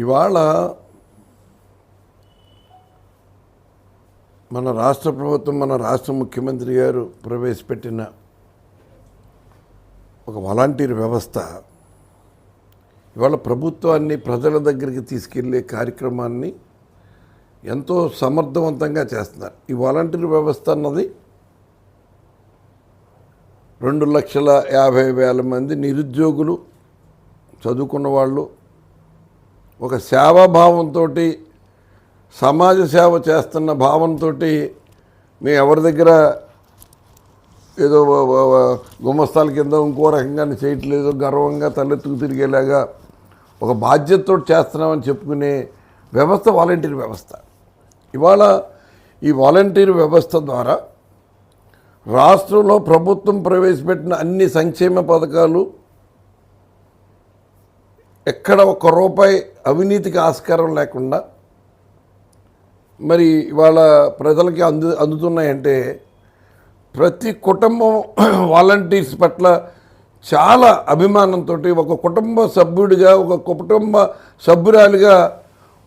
ఇవాళ మన రాష్ట్ర ప్రభుత్వం, మన రాష్ట్ర ముఖ్యమంత్రి గారు ప్రవేశపెట్టిన ఒక వాలంటీర్ వ్యవస్థ ఇవాళ ప్రభుత్వాన్ని ప్రజల దగ్గరికి తీసుకెళ్లే కార్యక్రమాన్ని ఎంతో సమర్థవంతంగా చేస్తున్నారు. ఈ వాలంటీర్ వ్యవస్థ అన్నది 2,50,000 మంది నిరుద్యోగులు, చదువుకున్న వాళ్ళు ఒక సేవాభావంతో, సమాజ సేవ చేస్తున్న భావంతో మేము ఎవరి దగ్గర ఏదో గుమస్తాల కింద ఇంకో రకంగా చేయట్లేదు, గర్వంగా తలెత్తుకు తిరిగేలాగా ఒక బాధ్యతతో చేస్తున్నామని చెప్పుకునే వ్యవస్థ వాలంటీర్ వ్యవస్థ. ఇవాళ ఈ వాలంటీర్ వ్యవస్థ ద్వారా రాష్ట్రంలో ప్రభుత్వం ప్రవేశపెట్టిన అన్ని సంక్షేమ పథకాలు ఎక్కడ ఒక్క రూపాయి అవినీతికి ఆస్కారం లేకుండా మరి ఇవాళ ప్రజలకి అందుతున్నాయంటే ప్రతి కుటుంబం వాలంటీర్స్ పట్ల చాలా అభిమానంతో, ఒక కుటుంబ సభ్యుడిగా, ఒక కుటుంబ సభ్యురాలిగా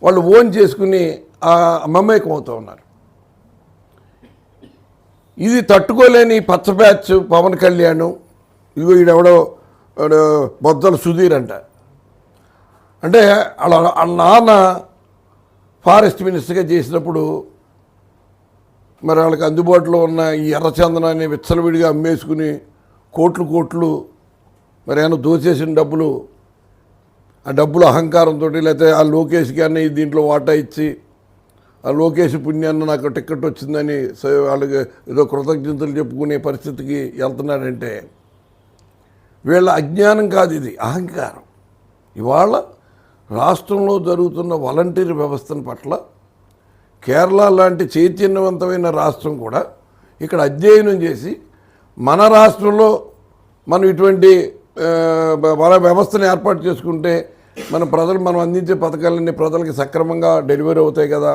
వాళ్ళు ఓన్ చేసుకుని మమేకం అవుతూ ఉన్నారు. ఇది తట్టుకోలేని పచ్చ బ్యాచ్ పవన్ కళ్యాణ్, ఇదిగో ఈడెవడో బొద్దల సుధీర్ అంటే వాళ్ళ నాన్న ఫారెస్ట్ మినిస్టర్గా చేసినప్పుడు మరి వాళ్ళకి అందుబాటులో ఉన్న ఈ ఎర్రచందనాన్ని విచ్చలవిడిగా అమ్మేసుకుని కోట్లు మరి ఏమైనా దోచేసిన డబ్బులు, ఆ డబ్బులు అహంకారంతో, లేకపోతే ఆ లోకేష్కి అన్నీ దీంట్లో వాటా ఇచ్చి ఆ లోకేష్ పుణ్యాన్ని నాకు టికెట్ వచ్చిందని వాళ్ళకి ఏదో కృతజ్ఞతలు చెప్పుకునే పరిస్థితికి వెళ్తున్నాడంటే వీళ్ళ అజ్ఞానం కాదు, ఇది అహంకారం. ఇవాళ రాష్ట్రంలో జరుగుతున్న వాలంటీర్ వ్యవస్థను పట్ల కేరళ లాంటి చైతన్యవంతమైన రాష్ట్రం కూడా ఇక్కడ అధ్యయనం చేసి మన రాష్ట్రంలో మనం ఇటువంటి వ్యవస్థను ఏర్పాటు చేసుకుంటే మనం అందించే పథకాలన్నీ ప్రజలకి సక్రమంగా డెలివరీ అవుతాయి కదా,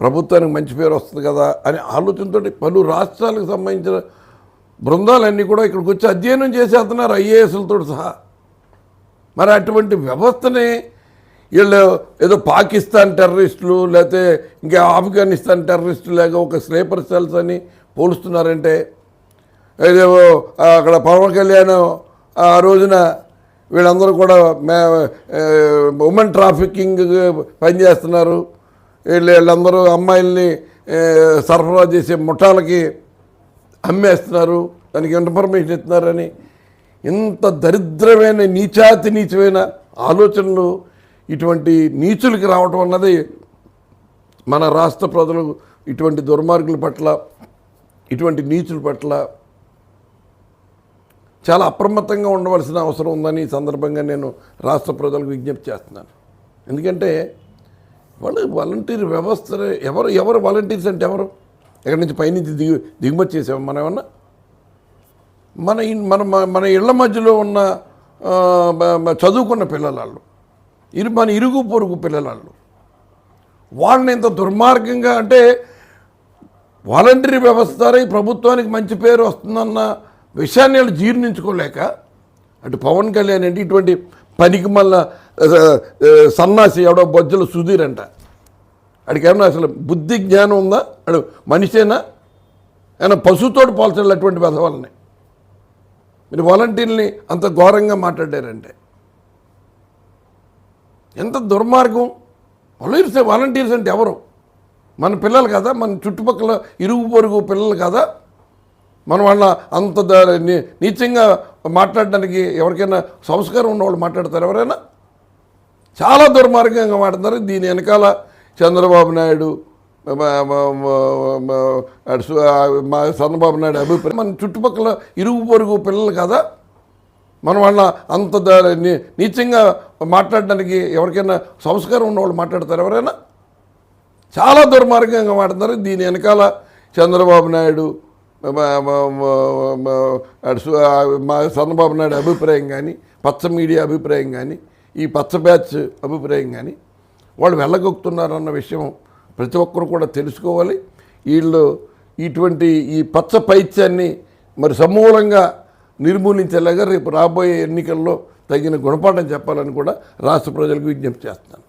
ప్రభుత్వానికి మంచి పేరు వస్తుంది కదా అనే ఆలోచనతో పలు రాష్ట్రాలకు సంబంధించిన బృందాలన్నీ కూడా ఇక్కడికి వచ్చి అధ్యయనం చేసి వెళ్తున్నారు, ఐఏఎస్లతో సహా. మరి అటువంటి వ్యవస్థని వీళ్ళు ఏదో పాకిస్తాన్ టెర్రరిస్టులు లేకపోతే ఇంకా ఆఫ్ఘనిస్తాన్ టెర్రరిస్టులు లేక ఒక స్లీపర్ సెల్స్ అని పోలుస్తున్నారంటే, ఏదో అక్కడ పవన్ కళ్యాణ్ ఆ రోజున వీళ్ళందరూ కూడా ఉమెన్ ట్రాఫికింగ్ పనిచేస్తున్నారు, వీళ్ళందరూ అమ్మాయిల్ని సరఫరా చేసే ముఠాలకి అమ్మేస్తున్నారు, దానికి ఇన్ఫర్మేషన్ ఇస్తున్నారని ఇంత దరిద్రమైన నీచమైన ఆలోచనలు ఇటువంటి నీచులకి రావటం అన్నది మన రాష్ట్ర ప్రజలు ఇటువంటి దుర్మార్గుల పట్ల, ఇటువంటి నీచుల పట్ల చాలా అప్రమత్తంగా ఉండవలసిన అవసరం ఉందని ఈ సందర్భంగా నేను రాష్ట్ర ప్రజలకు విజ్ఞప్తి చేస్తున్నాను. ఎందుకంటే వాళ్ళు వాలంటీర్ వ్యవస్థ ఎవరు వాలంటీర్స్ అంటే ఎవరు? ఎక్కడి నుంచి పైనుంచి దిగుమతి చేసాము మనం ఏమన్నా? మన ఇళ్ల మధ్యలో ఉన్న చదువుకున్న పిల్లలు, మన ఇరుగు పొరుగు పిల్లలు, వాళ్ళని ఇంత దుర్మార్గంగా అంటే వాలంటీర్ వ్యవస్థ ద్వారా ఈ ప్రభుత్వానికి మంచి పేరు వస్తుందన్న విషయాన్ని వాళ్ళు జీర్ణించుకోలేక అటు పవన్ కళ్యాణ్ అంటే ఇటువంటి పనికి మళ్ళా సన్నాసి ఎవడో బొజ్జల సుధీర్ అడికి ఏమన్నా అసలు బుద్ధి జ్ఞానం ఉందా? అడు మనిషేనా? ఆయన పశువుతోటి పోల్చాలి అటువంటి వెధవాళ్ళని. మీరు వాలంటీర్ని అంత ఘోరంగా మాట్లాడారంటే ఎంత దుర్మార్గం! వాలంటీర్స్ అంటే ఎవరు? మన పిల్లలు కదా, మన చుట్టుపక్కల ఇరుగు పొరుగు పిల్లలు కదా, మనం వాళ్ళ అంత నీచంగా మాట్లాడడానికి ఎవరికైనా సంస్కారం ఉన్నవాళ్ళు మాట్లాడతారు ఎవరైనా? చాలా దుర్మార్గంగా మాట్లాడతారు. దీని వెనకాల చంద్రబాబు నాయుడు, చంద్రబాబు నాయుడు అభిప్రాయం. మన చుట్టుపక్కల ఇరుగు పొరుగు పిల్లలు కదా, మనం వాళ్ళ అంత నీచంగా మాట్లాడడానికి ఎవరికైనా సంస్కారం ఉన్నవాళ్ళు మాట్లాడతారు ఎవరైనా? చాలా దుర్మార్గంగా మాట్లాడతారు. దీని వెనకాల చంద్రబాబు నాయుడు, చంద్రబాబు నాయుడు అభిప్రాయం కానీ, పచ్చ మీడియా అభిప్రాయం కానీ, ఈ పచ్చ బ్యాచ్ అభిప్రాయం కానీ వాళ్ళు వెళ్ళగొక్కుతున్నారన్న విషయం ప్రతి ఒక్కరు కూడా తెలుసుకోవాలి. వీళ్ళు ఇటువంటి ఈ పచ్చ పైత్యాన్ని మరి సమూలంగా నిర్మూలించేలాగా రేపు రాబోయే ఎన్నికల్లో తగిన గుణపాఠం చెప్పాలని కూడా రాష్ట్ర ప్రజలకు విజ్ఞప్తి చేస్తున్నాను.